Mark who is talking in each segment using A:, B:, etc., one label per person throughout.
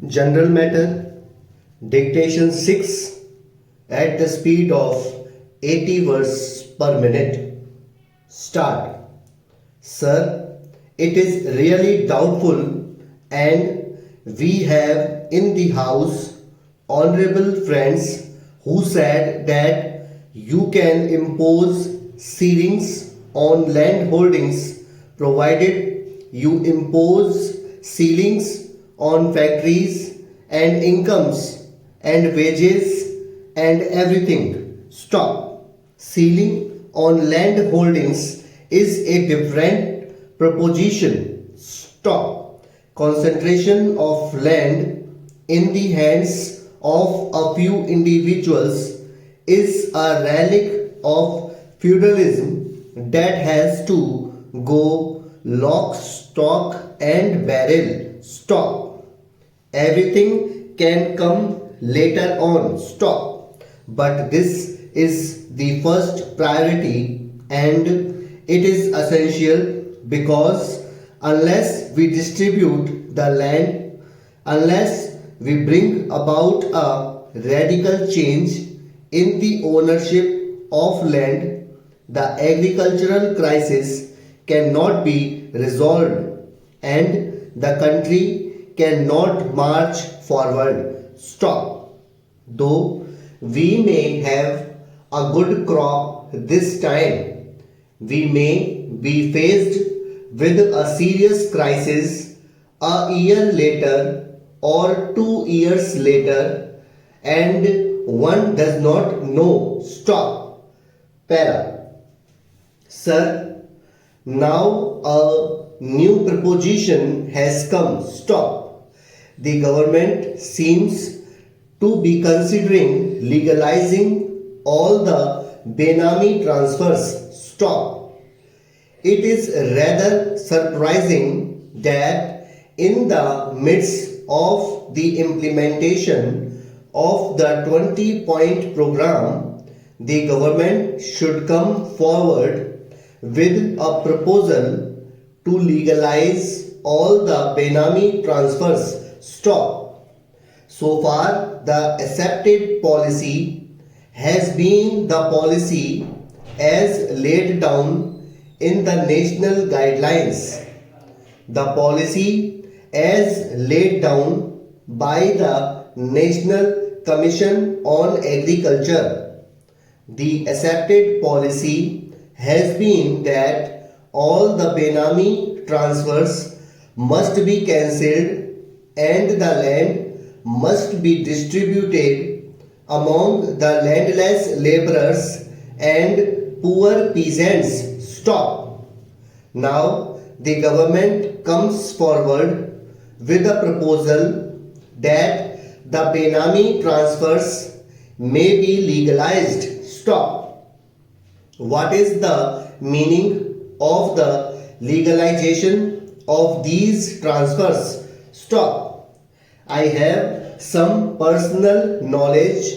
A: General matter, dictation 6 at the speed of 80 words per minute. Start. Sir, it is really doubtful, and we have in the house honorable friends who said that you can impose ceilings on land holdings provided you impose ceilings on factories and incomes and wages and everything. Stop. Ceiling on land holdings is a different proposition. Stop. Concentration of land in the hands of a few individuals is a relic of feudalism that has to go lock, stock, and barrel. Stop. Everything can come later on. Stop. But this is the first priority and it is essential because unless we distribute the land, unless we bring about a radical change in the ownership of land, the agricultural crisis cannot be resolved and the country cannot march forward. Stop. Though we may have a good crop this time, we may be faced with a serious crisis a year later or 2 years later, and one does not know. Stop. Para. Sir, now a new proposition has come. Stop. The government seems to be considering legalizing all the Benami transfers. Stop. It is rather surprising that in the midst of the implementation of the 20-point program, the government should come forward with a proposal to legalize all the Benami transfers. Stop. So far, the accepted policy has been the policy as laid down in the national guidelines. The policy as laid down by the National Commission on Agriculture. The accepted policy has been that all the Benami transfers must be cancelled and the land must be distributed among the landless laborers and poor peasants. Stop. Now the government comes forward with a proposal that the Benami transfers may be legalized. Stop. What is the meaning of the legalization of these transfers? Stop. I have some personal knowledge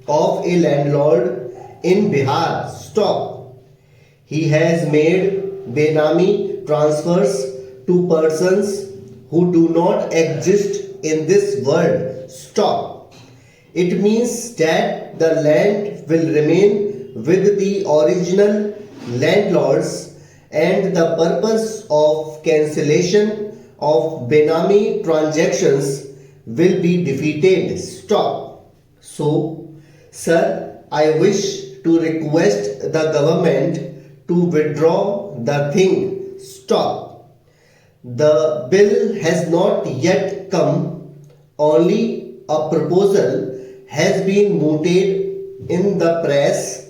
A: of a landlord in Bihar. Stop. He has made Benami transfers to persons who do not exist in this world. Stop. It means that the land will remain with the original landlords and the purpose of cancellation of Benami transactions will be defeated. Stop. So, sir, I wish to request the government to withdraw the thing. Stop. The bill has not yet come, only a proposal has been mooted in the press,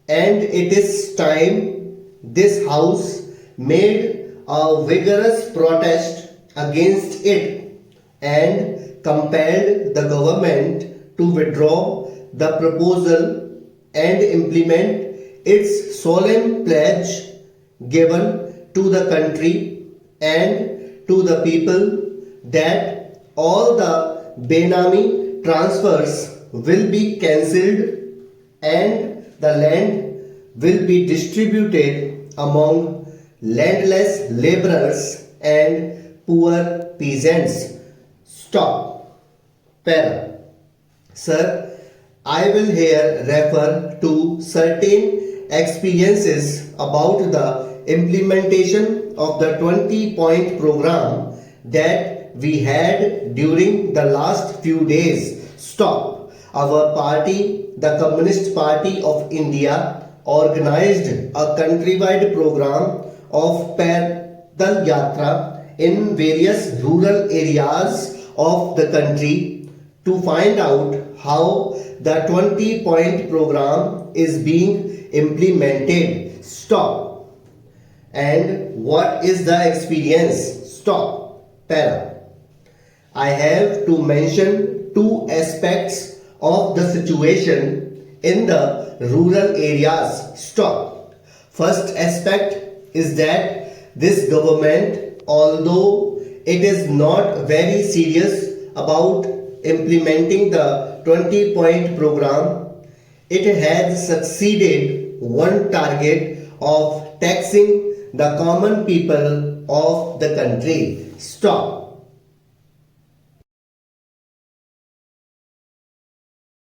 A: and it is time this house made a vigorous protest against it and compelled the government to withdraw the proposal and implement its solemn pledge given to the country and to the people that all the Benami transfers will be cancelled and the land will be distributed among landless laborers and poor peasants. Stop. Para. Sir, I will here refer to certain experiences about the implementation of the 20-point program that we had during the last few days. Stop. Our party, the Communist Party of India, organized a countrywide program of Paidal Yatra in various rural areas of the country to find out how the 20-point program is being implemented. Stop. And what is the experience? Stop. Para. I have to mention two aspects of the situation in the rural areas. Stop. First aspect is that this government, although it is not very serious about implementing the 20-point program, it has succeeded one target of taxing the common people of the country. Stop.